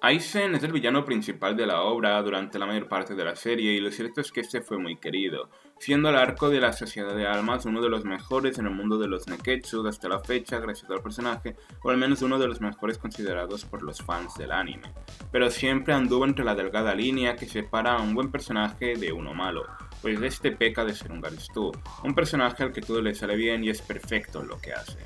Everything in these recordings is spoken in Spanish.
Aizen es el villano principal de la obra durante la mayor parte de la serie y lo cierto es que este fue muy querido, siendo el arco de la Sociedad de Almas uno de los mejores en el mundo de los Neketsu hasta la fecha gracias al personaje, o al menos uno de los mejores considerados por los fans del anime. Pero siempre anduvo entre la delgada línea que separa a un buen personaje de uno malo, pues este peca de ser un Garistú, un personaje al que todo le sale bien y es perfecto en lo que hace.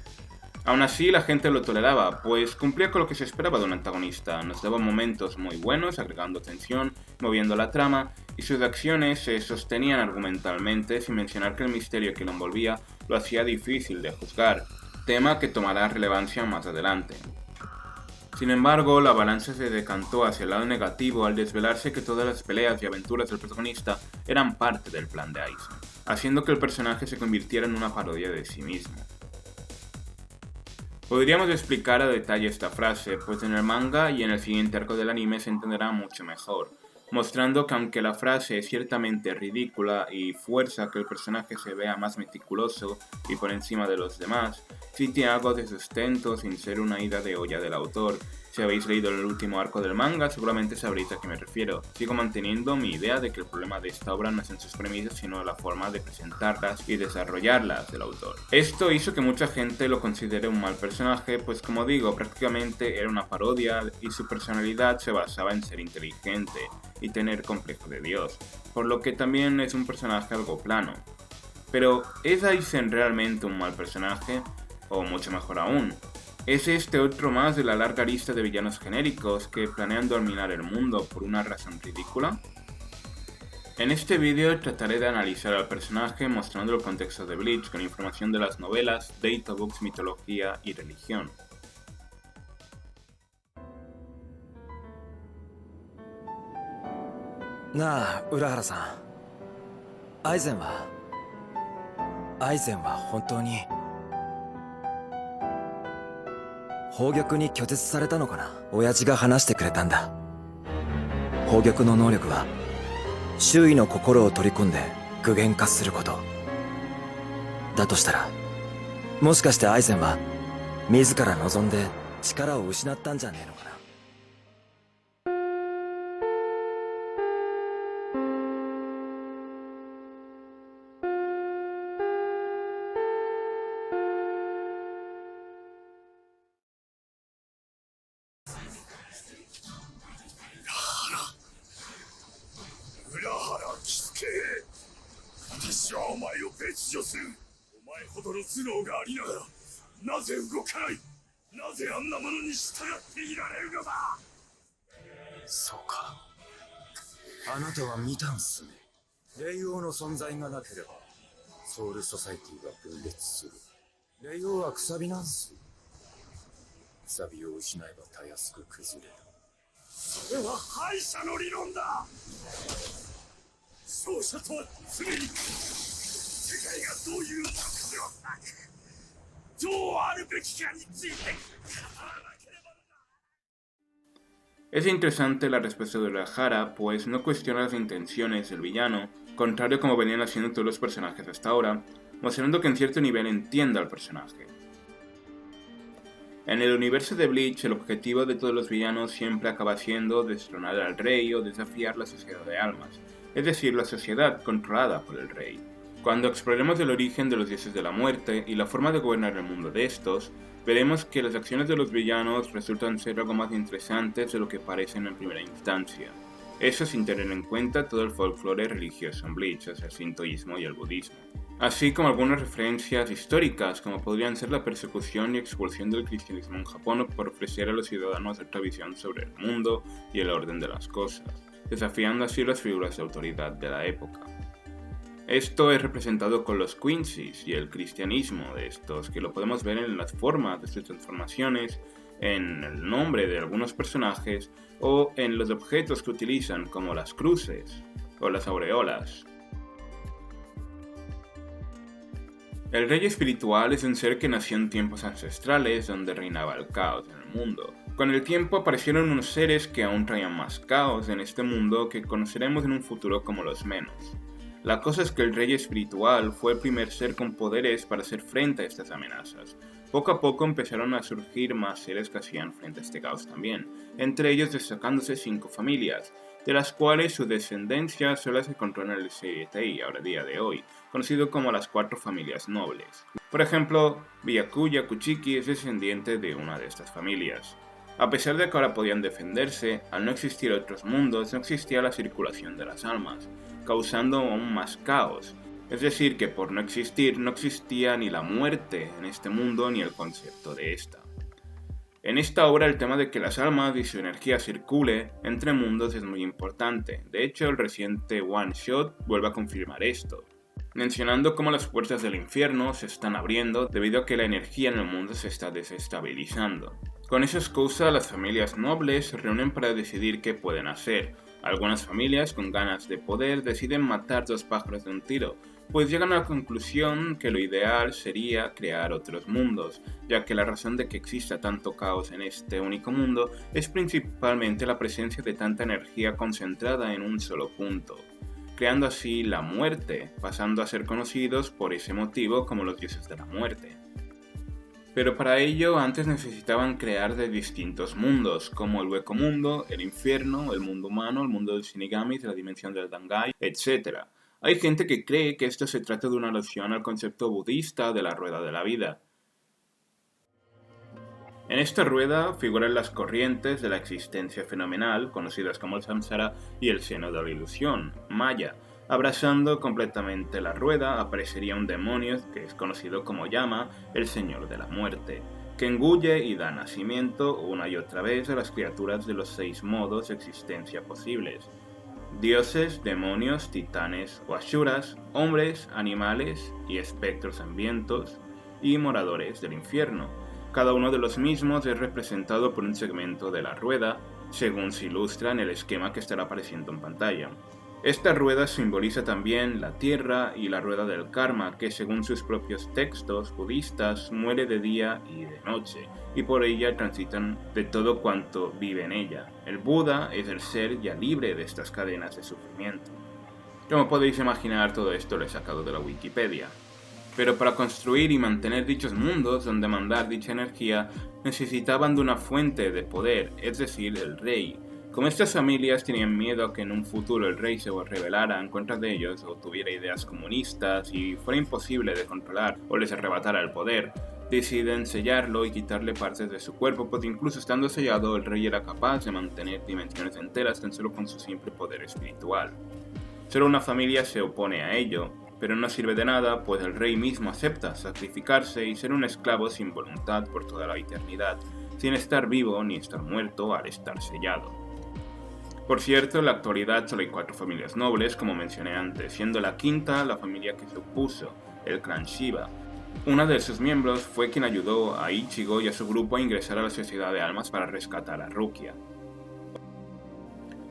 Aún así, la gente lo toleraba, pues cumplía con lo que se esperaba de un antagonista, nos daba momentos muy buenos, agregando tensión, moviendo la trama, y sus acciones se sostenían argumentalmente, sin mencionar que el misterio que lo envolvía lo hacía difícil de juzgar, tema que tomará relevancia más adelante. Sin embargo, la balanza se decantó hacia el lado negativo al desvelarse que todas las peleas y aventuras del protagonista eran parte del plan de Aizen, haciendo que el personaje se convirtiera en una parodia de sí mismo. Podríamos explicar a detalle esta frase, pues en el manga y en el siguiente arco del anime se entenderá mucho mejor, mostrando que aunque la frase es ciertamente ridícula y fuerza que el personaje se vea más meticuloso y por encima de los demás, sí tiene algo de sustento sin ser una ida de olla del autor. Si habéis leído el último arco del manga, seguramente sabréis a qué me refiero. Sigo manteniendo mi idea de que el problema de esta obra no es en sus premisas, sino la forma de presentarlas y desarrollarlas del autor. Esto hizo que mucha gente lo considere un mal personaje, pues como digo, prácticamente era una parodia y su personalidad se basaba en ser inteligente y tener complejo de Dios, por lo que también es un personaje algo plano. Pero, ¿es Aizen realmente un mal personaje? O mucho mejor aún, ¿es este otro más de la larga lista de villanos genéricos que planean dominar el mundo por una razón ridícula? En este vídeo trataré de analizar al personaje mostrando el contexto de Bleach con información de las novelas, databooks, mitología y religión. Na, Urahara-san. Aizen wa 本当に宝玉に拒絶されたのかな。親父が話してくれたんだ。宝玉の能力は周囲の心を取り込んで具現化することだとしたら、もしかしてアイゼンは自ら望んで力を失ったんじゃねえのかな。私はお前を別除する。お前ほどの頭脳がありながらなぜ動かない。なぜあんなものに従っていられるのだ。そうか、あなたは見たんすね。霊王の存在がなければソウルソサイティが分裂する。霊王はくさびなんす。くさびを失えばたやすく崩れる。それは敗者の理論だ。勝者とは常に世界がどういう特徴をなくどうあるべきかについて語らなければならない。Es interesante la respuesta de Urahara, pues no cuestiona las intenciones del villano, contrario a como venían haciendo todos los personajes hasta ahora, mostrando que en cierto nivel entiende al personaje. En el universo de Bleach, el objetivo de todos los villanos siempre acaba siendo destronar al rey o desafiar la sociedad de almas, es decir, la sociedad controlada por el rey. Cuando exploremos el origen de los dioses de la muerte y la forma de gobernar el mundo de estos, veremos que las acciones de los villanos resultan ser algo más interesantes de lo que parecen en primera instancia. Eso sin tener en cuenta todo el folclore religioso en Bleach, o sea, el sintoísmo y el budismo. Así como algunas referencias históricas, como podrían ser la persecución y expulsión del cristianismo en Japón por ofrecer a los ciudadanos otra visión sobre el mundo y el orden de las cosas, desafiando así las figuras de autoridad de la época. Esto es representado con los Quincy's y el cristianismo de estos, que lo podemos ver en las formas de sus transformaciones, en el nombre de algunos personajes o en los objetos que utilizan como las cruces o las aureolas. El rey espiritual es un ser que nació en tiempos ancestrales donde reinaba el caos en el mundo. Con el tiempo aparecieron unos seres que aún traían más caos en este mundo que conoceremos en un futuro como los Menos. La cosa es que el rey espiritual fue el primer ser con poderes para hacer frente a estas amenazas. Poco a poco empezaron a surgir más seres que hacían frente a este caos también, entre ellos destacándose 5 familias, de las cuales su descendencia solo se controla en el CTI ahora día de hoy, conocido como las 4 familias nobles. Por ejemplo, Byakuya Kuchiki es descendiente de una de estas familias. A pesar de que ahora podían defenderse, al no existir otros mundos no existía la circulación de las almas, causando aún más caos. Es decir, que por no existir, no existía ni la muerte en este mundo ni el concepto de esta. En esta obra el tema de que las almas y su energía circule entre mundos es muy importante. De hecho, el reciente One Shot vuelve a confirmar esto, mencionando cómo las puertas del infierno se están abriendo debido a que la energía en el mundo se está desestabilizando. Con esa excusa, las familias nobles se reúnen para decidir qué pueden hacer. Algunas familias, con ganas de poder, deciden matar 2 pájaros de un tiro, pues llegan a la conclusión que lo ideal sería crear otros mundos, ya que la razón de que exista tanto caos en este único mundo es principalmente la presencia de tanta energía concentrada en un solo punto, creando así la muerte, pasando a ser conocidos por ese motivo como los dioses de la muerte. Pero para ello antes necesitaban crear de distintos mundos, como el hueco mundo, el infierno, el mundo humano, el mundo de los shinigamis, la dimensión del Dangai, etc. Hay gente que cree que esto se trata de una alusión al concepto budista de la rueda de la vida. En esta rueda figuran las corrientes de la existencia fenomenal, conocidas como el samsara y el seno de la ilusión, Maya. Abrazando completamente la rueda aparecería un demonio que es conocido como Yama, el señor de la muerte, que engulle y da nacimiento una y otra vez a las criaturas de los 6 modos de existencia posibles: dioses, demonios, titanes o asuras, hombres, animales y espectros hambrientos y moradores del infierno. Cada uno de los mismos es representado por un segmento de la rueda, según se ilustra en el esquema que estará apareciendo en pantalla. Esta rueda simboliza también la tierra y la rueda del karma, que según sus propios textos budistas muere de día y de noche, y por ella transitan de todo cuanto vive en ella. El Buda es el ser ya libre de estas cadenas de sufrimiento. Como podéis imaginar, todo esto lo he sacado de la Wikipedia. Pero para construir y mantener dichos mundos donde mandar dicha energía, necesitaban de una fuente de poder, es decir, el rey. Como estas familias tenían miedo a que en un futuro el rey se rebelara en contra de ellos o tuviera ideas comunistas y fuera imposible de controlar o les arrebatara el poder, deciden sellarlo y quitarle partes de su cuerpo, pues incluso estando sellado el rey era capaz de mantener dimensiones enteras tan solo con su simple poder espiritual. Solo una familia se opone a ello, pero no sirve de nada, pues el rey mismo acepta sacrificarse y ser un esclavo sin voluntad por toda la eternidad, sin estar vivo ni estar muerto al estar sellado. Por cierto, en la actualidad solo hay 4 familias nobles, como mencioné antes, siendo la quinta la familia que se opuso, el clan Shiba. Una de sus miembros fue quien ayudó a Ichigo y a su grupo a ingresar a la Sociedad de Almas para rescatar a Rukia.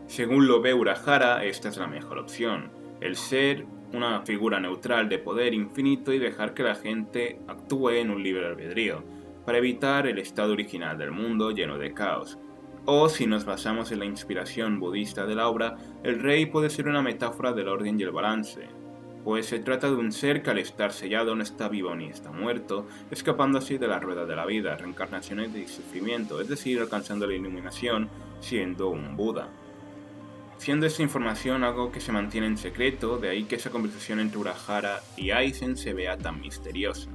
Según lo ve Urahara, esta es la mejor opción, el ser una figura neutral de poder infinito y dejar que la gente actúe en un libre albedrío, para evitar el estado original del mundo lleno de caos. O, si nos basamos en la inspiración budista de la obra, el rey puede ser una metáfora del orden y el balance, pues se trata de un ser que al estar sellado no está vivo ni está muerto, escapando así de la rueda de la vida, reencarnaciones y sufrimiento, es decir, alcanzando la iluminación siendo un Buda. Siendo esta información algo que se mantiene en secreto, de ahí que esa conversación entre Urahara y Aizen se vea tan misteriosa.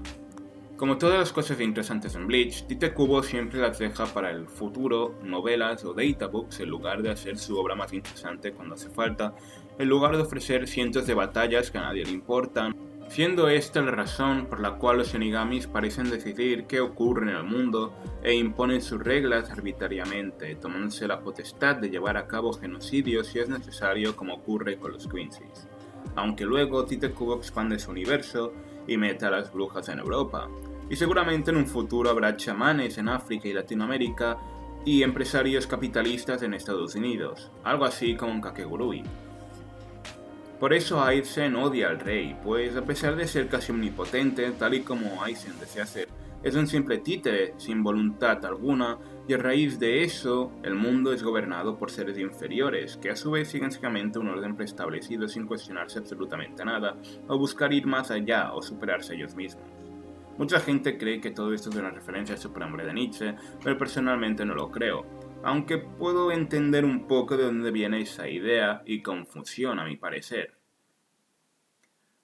Como todas las cosas interesantes en Bleach, Tite Kubo siempre las deja para el futuro, novelas o databooks en lugar de hacer su obra más interesante cuando hace falta, en lugar de ofrecer cientos de batallas que a nadie le importan, siendo esta la razón por la cual los shinigamis parecen decidir qué ocurre en el mundo e imponen sus reglas arbitrariamente, tomándose la potestad de llevar a cabo genocidios si es necesario, como ocurre con los Quincy's. Aunque luego Tite Kubo expande su universo y mete a las brujas en Europa, y seguramente en un futuro habrá chamanes en África y Latinoamérica y empresarios capitalistas en Estados Unidos, algo así como en Kakegurui. Por eso Aizen odia al rey, pues a pesar de ser casi omnipotente, tal y como Aizen desea ser, es un simple títere sin voluntad alguna y a raíz de eso, el mundo es gobernado por seres inferiores, que a su vez siguen ciegamente un orden preestablecido sin cuestionarse absolutamente nada, o buscar ir más allá o superarse ellos mismos. Mucha gente cree que todo esto es una referencia al superhombre de Nietzsche, pero personalmente no lo creo, aunque puedo entender un poco de dónde viene esa idea y confusión a mi parecer.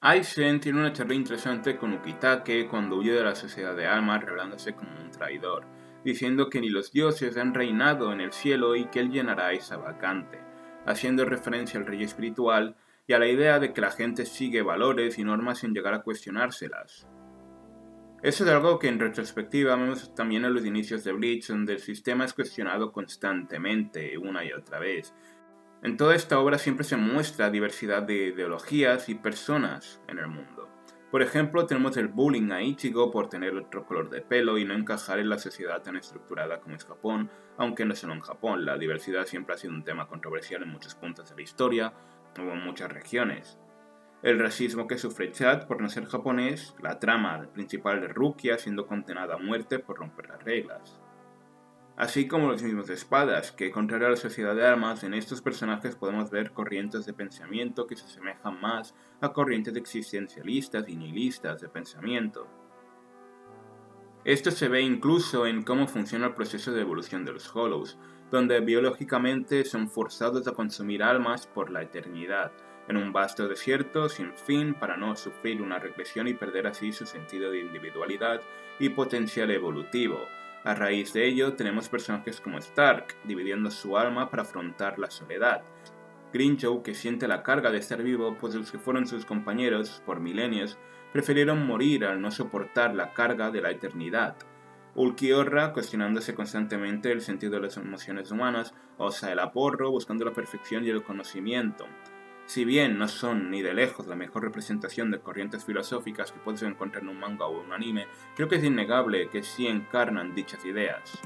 Aizen tiene una charla interesante con Ukitake cuando huye de la sociedad de almas revelándose como un traidor, diciendo que ni los dioses han reinado en el cielo y que él llenará esa vacante, haciendo referencia al rey espiritual y a la idea de que la gente sigue valores y normas sin llegar a cuestionárselas. Eso es algo que en retrospectiva vemos también en los inicios de Bleach, donde el sistema es cuestionado constantemente, una y otra vez. En toda esta obra siempre se muestra diversidad de ideologías y personas en el mundo. Por ejemplo, tenemos el bullying a Ichigo por tener otro color de pelo y no encajar en la sociedad tan estructurada como es Japón, aunque no solo en Japón, la diversidad siempre ha sido un tema controversial en muchos puntos de la historia o en muchas regiones. El racismo que sufre Chad por no ser japonés, la trama principal de Rukia siendo condenada a muerte por romper las reglas. Así como los mismos de espadas, que contrario a la sociedad de armas, en estos personajes podemos ver corrientes de pensamiento que se asemejan más a corrientes existencialistas y nihilistas de pensamiento. Esto se ve incluso en cómo funciona el proceso de evolución de los Hollows, donde biológicamente son forzados a consumir almas por la eternidad, en un vasto desierto sin fin para no sufrir una regresión y perder así su sentido de individualidad y potencial evolutivo. A raíz de ello tenemos personajes como Stark, dividiendo su alma para afrontar la soledad. Grinchou, que siente la carga de estar vivo, pues los que fueron sus compañeros por milenios prefirieron morir al no soportar la carga de la eternidad. Ulquiorra, cuestionándose constantemente el sentido de las emociones humanas, Osa el Aporro, buscando la perfección y el conocimiento. Si bien no son ni de lejos la mejor representación de corrientes filosóficas que puedes encontrar en un manga o un anime, creo que es innegable que sí encarnan dichas ideas.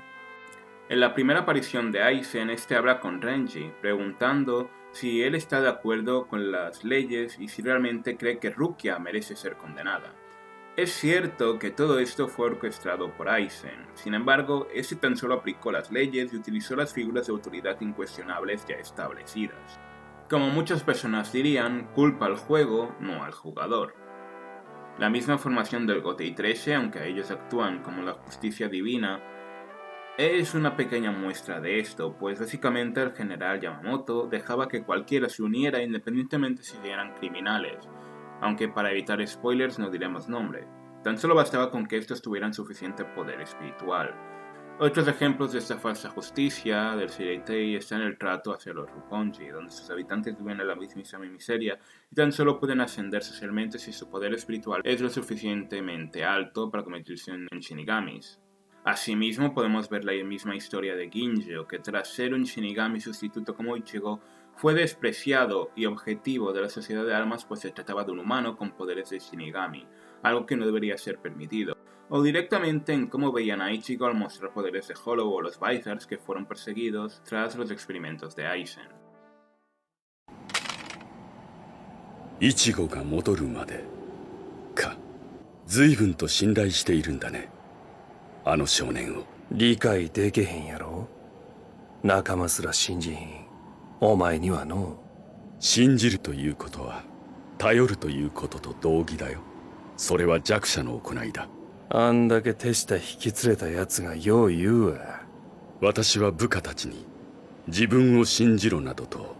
En la primera aparición de Aizen, este habla con Renji, preguntando si él está de acuerdo con las leyes y si realmente cree que Rukia merece ser condenada. Es cierto que todo esto fue orquestado por Aizen, sin embargo, este tan solo aplicó las leyes y utilizó las figuras de autoridad incuestionables ya establecidas. Como muchas personas dirían, culpa al juego, no al jugador. La misma formación del Gotei 13, aunque ellos actúan como la justicia divina, es una pequeña muestra de esto, pues básicamente el general Yamamoto dejaba que cualquiera se uniera independientemente si eran criminales, aunque para evitar spoilers no diremos nombre. Tan solo bastaba con que estos tuvieran suficiente poder espiritual. Otros ejemplos de esta falsa justicia del Seireitei están en el trato hacia los Roppongi, donde sus habitantes viven en la mismísima miseria y tan solo pueden ascender socialmente si su poder espiritual es lo suficientemente alto para convertirse en Shinigamis. Asimismo, podemos ver la misma historia de Ginjo, que tras ser un Shinigami sustituto como Ichigo, fue despreciado y objetivo de la sociedad de almas pues se trataba de un humano con poderes de Shinigami, algo que no debería ser permitido. O directamente en cómo veían a Ichigo al mostrar poderes de Hollow o los Vizards que fueron perseguidos tras los experimentos de Aizen. イチゴが戻るまでか。随分と信頼しているんだね、あの少年を。理解でけへんやろ。仲間すら信じひんお前にはの。信じるということは頼るということと同義だよ。それは弱者の行いだ。あんだけ手下引き連れたやつがよう言うわ。私は部下たちに自分を信じろなどと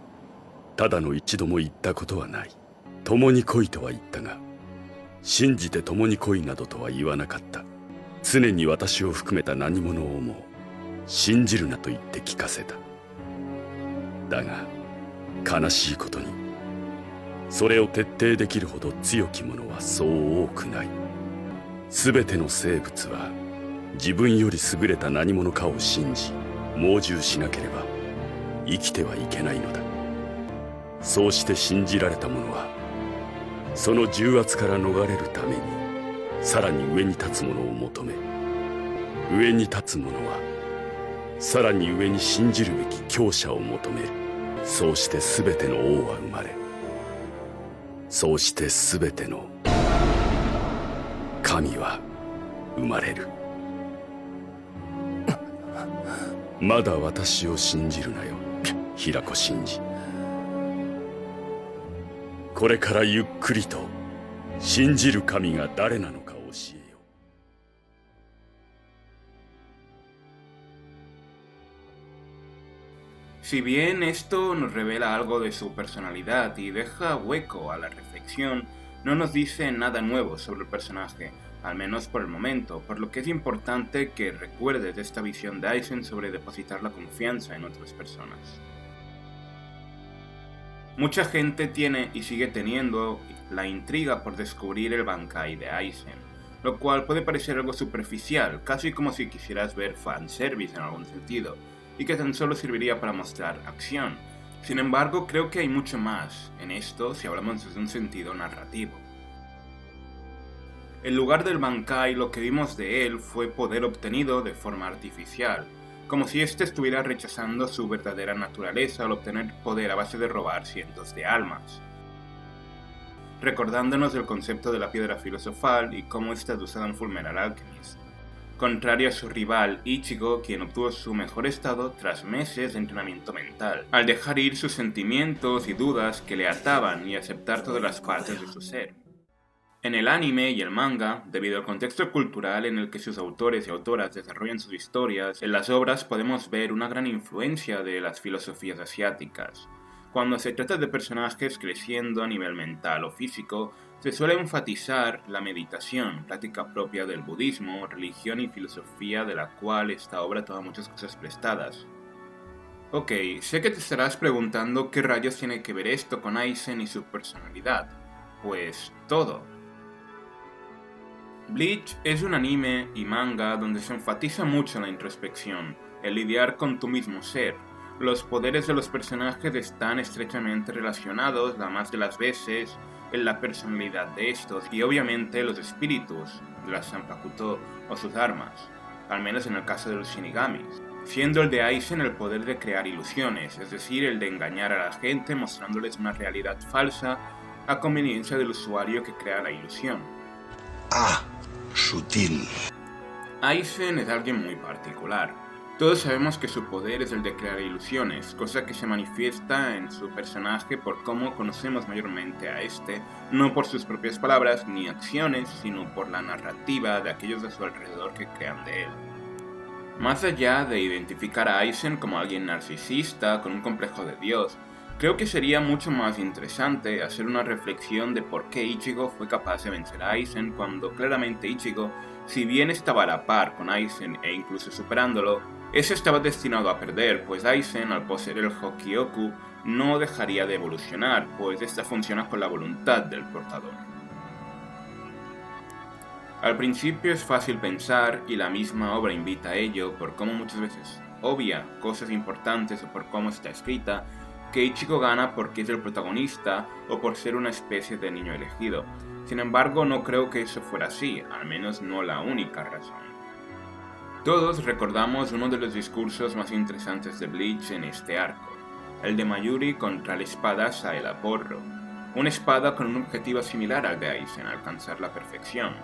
ただの一度も言ったことはない。共に来いとは言ったが、信じて共に来いなどとは言わなかった。常に私を含めた何者をも信じるなと言って聞かせた。だが悲しいことにそれを徹底できるほど強き者はそう多くない。全ての生物は自分より優れた何者かを信じ猛獣しなければ生きてはいけないのだ。そうして信じられた者はその重圧から逃れるためにさらに上に立つ者を求め、上に立つ者はさらに上に信じるべき強者を求める。そうして全ての王は生まれ、そうして全ての神は生まれる。まだ私を信じるなよ、平子真司。これからゆっくりと信じる神が誰なのか教えよう。Si bien esto nos revela algo de su personalidad y deja hueco a la reflexión, no nos dice nada nuevo sobre el personaje, al menos por el momento, por lo que es importante que recuerdes esta visión de Aizen sobre depositar la confianza en otras personas. Mucha gente tiene y sigue teniendo la intriga por descubrir el Bankai de Aizen, lo cual puede parecer algo superficial, casi como si quisieras ver fanservice en algún sentido, y que tan solo serviría para mostrar acción. Sin embargo, creo que hay mucho más en esto si hablamos desde un sentido narrativo. En lugar del Bankai, lo que vimos de él fue poder obtenido de forma artificial, como si éste estuviera rechazando su verdadera naturaleza al obtener poder a base de robar cientos de almas, recordándonos del concepto de la piedra filosofal y cómo esta es usada en Fullmetal Alchemist, contrario a su rival Ichigo, quien obtuvo su mejor estado tras meses de entrenamiento mental, al dejar ir sus sentimientos y dudas que le ataban y aceptar todas las partes de su ser. En el anime y el manga, debido al contexto cultural en el que sus autores y autoras desarrollan sus historias, en las obras podemos ver una gran influencia de las filosofías asiáticas. Cuando se trata de personajes creciendo a nivel mental o físico, se suele enfatizar la meditación, práctica propia del budismo, religión y filosofía de la cual esta obra toma muchas cosas prestadas. Ok, sé que te estarás preguntando qué rayos tiene que ver esto con Aizen y su personalidad. Pues todo. Bleach es un anime y manga donde se enfatiza mucho la introspección, el lidiar con tu mismo ser. Los poderes de los personajes están estrechamente relacionados, la más de las veces, en la personalidad de estos y obviamente los espíritus de las Zanpakuto o sus armas, al menos en el caso de los Shinigamis, siendo el de Aizen el poder de crear ilusiones, es decir, el de engañar a la gente mostrándoles una realidad falsa a conveniencia del usuario que crea la ilusión. Sutil. Aizen es alguien muy particular. Todos sabemos que su poder es el de crear ilusiones, cosa que se manifiesta en su personaje por cómo conocemos mayormente a este, no por sus propias palabras ni acciones, sino por la narrativa de aquellos de su alrededor que crean de él. Más allá de identificar a Aizen como alguien narcisista con un complejo de Dios, creo que sería mucho más interesante hacer una reflexión de por qué Ichigo fue capaz de vencer a Aizen cuando claramente Ichigo, si bien estaba a la par con Aizen e incluso superándolo, ese estaba destinado a perder, pues Aizen, al poseer el Hokioku, no dejaría de evolucionar, pues esta funciona con la voluntad del portador. Al principio es fácil pensar, y la misma obra invita a ello, por cómo muchas veces obvia cosas importantes o por cómo está escrita, que Ichigo gana porque es el protagonista o por ser una especie de niño elegido. Sin embargo, no creo que eso fuera así, al menos no la única razón. Todos recordamos uno de los discursos más interesantes de Bleach en este arco, el de Mayuri contra la espada Saela Porro, una espada con un objetivo similar al de Aizen, alcanzar la perfección.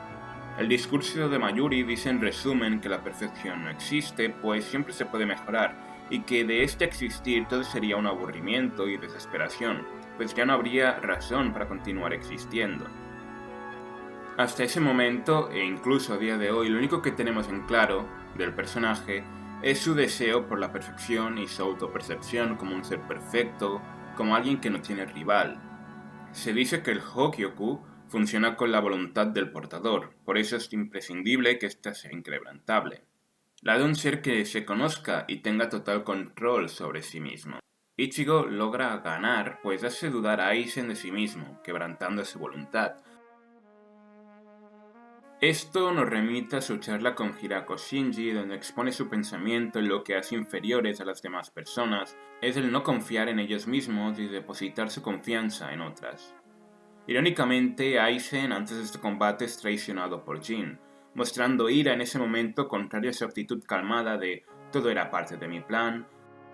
El discurso de Mayuri dice en resumen que la perfección no existe, pues siempre se puede mejorar, y que de este existir todo sería un aburrimiento y desesperación, pues ya no habría razón para continuar existiendo. Hasta ese momento, e incluso a día de hoy, lo único que tenemos en claro del personaje es su deseo por la perfección y su autopercepción como un ser perfecto, como alguien que no tiene rival. Se dice que el Hokyoku funciona con la voluntad del portador, por eso es imprescindible que ésta sea inquebrantable. La de un ser que se conozca y tenga total control sobre sí mismo. Ichigo logra ganar, pues hace dudar a Aizen de sí mismo, quebrantando su voluntad. Esto nos remite a su charla con Hirako Shinji, donde expone su pensamiento en lo que hace inferiores a las demás personas, es el no confiar en ellos mismos y depositar su confianza en otras. Irónicamente, Aizen antes de este combate es traicionado por Jin, mostrando ira en ese momento contrario a su actitud calmada de «todo era parte de mi plan».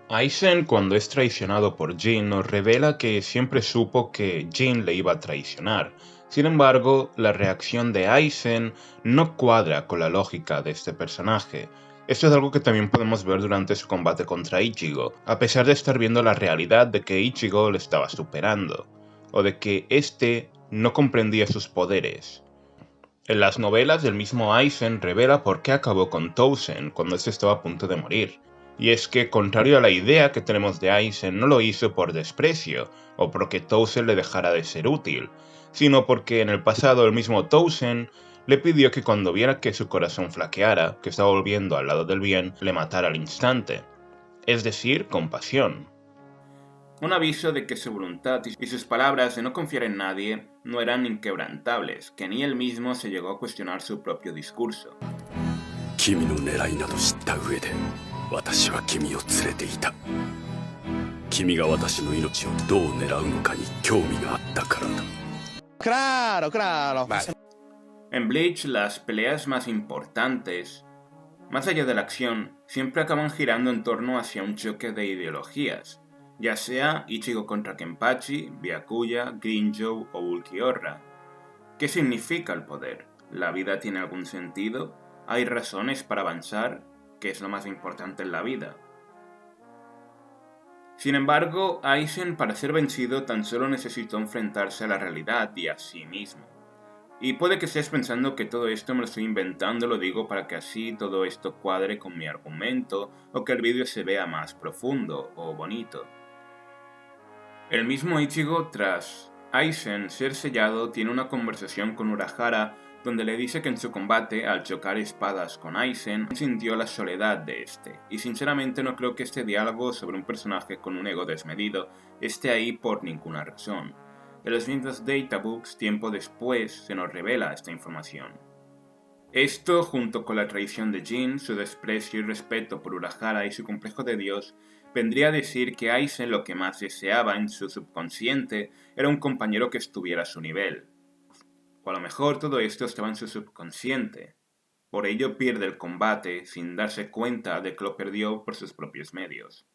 Aizen, cuando es traicionado por Jin, nos revela que siempre supo que Jin le iba a traicionar. Sin embargo, la reacción de Aizen no cuadra con la lógica de este personaje. Esto es algo que también podemos ver durante su combate contra Ichigo, a pesar de estar viendo la realidad de que Ichigo le estaba superando, o de que éste no comprendía sus poderes. En las novelas, el mismo Aizen revela por qué acabó con Tousen cuando éste estaba a punto de morir. Y es que, contrario a la idea que tenemos de Aizen, no lo hizo por desprecio, o porque Tousen le dejara de ser útil, sino porque en el pasado el mismo Tousen le pidió que cuando viera que su corazón flaqueara, que estaba volviendo al lado del bien, le matara al instante. Es decir, compasión. Un aviso de que su voluntad y sus palabras de no confiar en nadie no eran inquebrantables, que ni él mismo se llegó a cuestionar su propio discurso. 君の狙いなど知った上で私は君を連れていた。君が私の命をどう狙うのかに興味があったからだ。Claro, claro. Vale. En Bleach, las peleas más importantes, más allá de la acción, siempre acaban girando en torno hacia un choque de ideologías, ya sea Ichigo contra Kenpachi, Byakuya, Grimmjow o Ulquiorra. ¿Qué significa el poder? ¿La vida tiene algún sentido? ¿Hay razones para avanzar? ¿Qué es lo más importante en la vida? Sin embargo, Aizen, para ser vencido, tan solo necesitó enfrentarse a la realidad y a sí mismo. Y puede que estés pensando que todo esto me lo estoy inventando, lo digo para que así todo esto cuadre con mi argumento, o que el vídeo se vea más profundo o bonito. El mismo Ichigo, tras Aizen ser sellado, tiene una conversación con Urahara donde le dice que en su combate, al chocar espadas con Aizen, sintió la soledad de este, y sinceramente no creo que este diálogo sobre un personaje con un ego desmedido esté ahí por ninguna razón. En los mismos databooks, tiempo después, se nos revela esta información. Esto, junto con la traición de Jin, su desprecio y respeto por Urahara y su complejo de Dios, vendría a decir que Aizen lo que más deseaba en su subconsciente era un compañero que estuviera a su nivel. O a lo mejor todo esto estaba en su subconsciente. Por ello pierde el combate sin darse cuenta de que lo perdió por sus propios medios.